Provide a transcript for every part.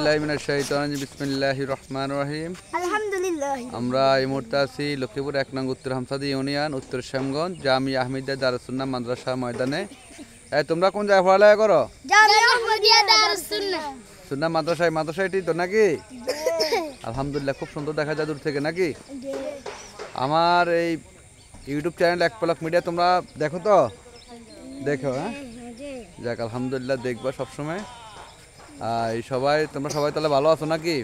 বিল্লাহি মিনাশ শাইতানির রাজিম বিসমিল্লাহির রহমানির রহিম। আলহামদুলিল্লাহ। আমরা এই মুহূর্তে আছি লক্ষ্মীপুর ১ নং উত্তর হামসাদি ইউনিয়ন উত্তর শ্যামগঞ্জ জামিয়া আহমেদিয়া দারুস সুন্নাহ মাদ্রাসা ময়দানে। তোমরা কোন জায়গায় পড়ালেখা করো? জামিয়া আহমেদিয়া দারুস সুন্নাহ। সুন্নাহ মাদ্রাসাটি তো নাকি? আলহামদুলিল্লাহ, খুব সুন্দর দেখা যায় দূর থেকে নাকি? আমার এই ইউটিউব চ্যানেল এক পলক মিডিয়া তোমরা দেখো তো? দেখো, হ্যাঁ, যাক আলহামদুলিল্লাহ, দেখবা সবসময়। তোমরা সবাই তাহলে ভালো আছো নাকি?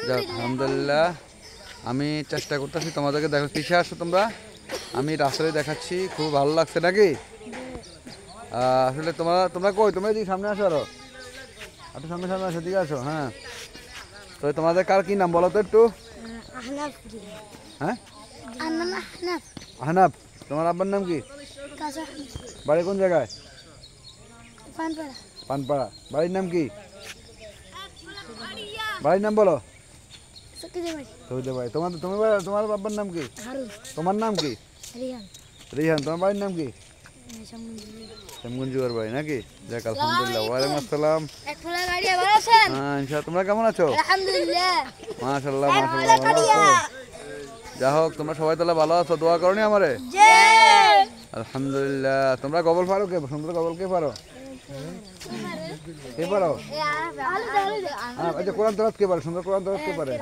যাক আলহামদুলিল্লাহ। আমি চেষ্টা করতেছি তোমাদেরকে দেখো, পিছিয়ে আসো তোমরা, আমি রাস্তায় দেখাচ্ছি, খুব ভালো লাগছে নাকি? আসলে তোমরা কই? তোমরা এদিকে সামনে আসো, আরো একটু সামনে আসো, দিকে আসো। হ্যাঁ, তো তোমাদের কার কি নাম বলো তো একটু? হ্যাঁ, আহনাফ। তোমার আব্বার নাম কি? বাড়ি কোন জায়গায়? পানপাড়া। বাড়ির নাম কি? বাড়ির নাম বলো। তোমার বাবার নাম কি? তোমার নাম কি? রিহান। তোমার বাড়ির নাম কি? শ্যামগঞ্জুয়ার বাড়ি নাকি? যাক আলহামদুলিল্লাহ। ওয়ালাইকুম আসসালাম। হ্যাঁ, ইনশাআল্লাহ। তোমরা কেমন আছো? মাশাআল্লাহ মাশাআল্লাহ। যা হোক, তোমরা সবাই তাহলে ভালো আছো? দোয়া করনি আমারে? আলহামদুলিল্লাহ। তোমরা গবল পারো? কে সুন্দর গবল কে পারো? কে পারো? আচ্ছা, কোরআন তেলাওয়াত কে পারে? সুন্দর কোরআন তেলাওয়াত কে পারে?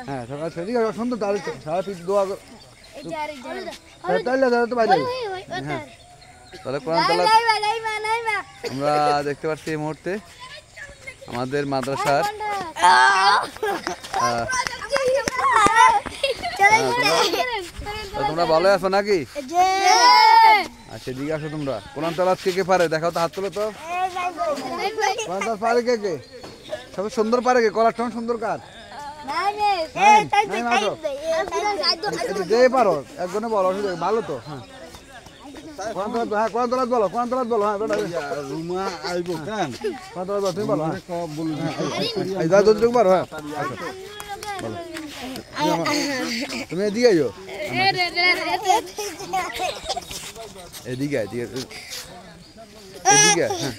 হ্যাঁ, ঠিক আছে, সুন্দর। তাহলে সারা পিঠ দোয়া তাহলে তো বাইরে। হ্যাঁ, তাহলে কোরআন তেলাওয়াত আমরা দেখতে পাচ্ছি এই মুহূর্তে আমাদের মাদ্রাসার। তোমরা ভালো আছো নাকি? আচ্ছা, দিকে আসো তোমরা। কোরআন তেলাওয়াত কে পারে দেখাও তো, হাত তোলো তো। কোরআন তেলাওয়াত পারে কে? সব সুন্দর পারে কে? কলার টন সুন্দর কার? যে পারো একজনে বলো, ভালো তো। হ্যাঁ, কোরআন তেলাওয়াত বলো। কোরআন তেলাওয়াত বলো। হ্যাঁ, রুমা আইবো কেন? কোরআন তেলাওয়াত তুমি বলো। এই দাও দুটো পারো। হ্যাঁ, বলো। তুমি এদিকে আইও, এদিকে। হ্যাঁ,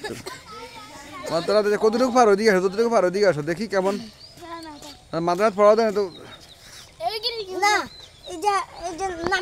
কতটুকু পারো? এদিকে আসো, যতটুকু পারো এদিকে আসো, দেখি কেমন মাদ্রাস পড়াও দেন তো।